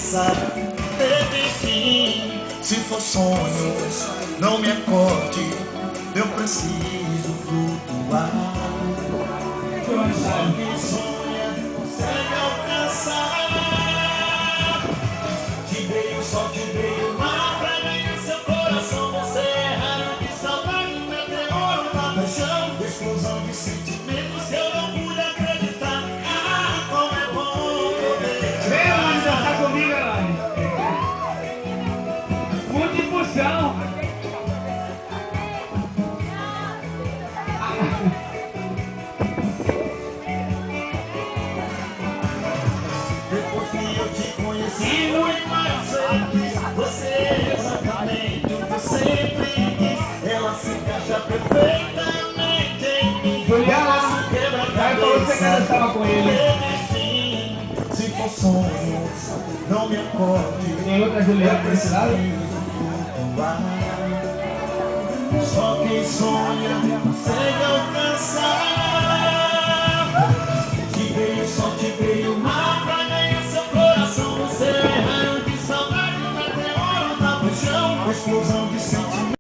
promessa teve fim. Se for sonho, não me acorde, eu preciso flutuar. Só quem sonha consegue alcançar. Te dei o sol, te dei o mar, pra ganhar seu coração. Você é raro de saudade, meteoro na paixão, explosão de sentimentos que eu não pude acreditar. Ah, como é bom poder. Vem, Elaine, dançar comigo, Elaine. Muita impulsão. Depois que eu te conheci, não é mais feliz. Você é exatamente o que eu sempre quis. Ela se encaixa perfeitamente em mim. Juliana, Nosso aí falou que você quer dançar com ele. Enfim, se for sonho, não me acorde. Tem outra Juliana pra esse lado? Só quem sonha consegue alcançar.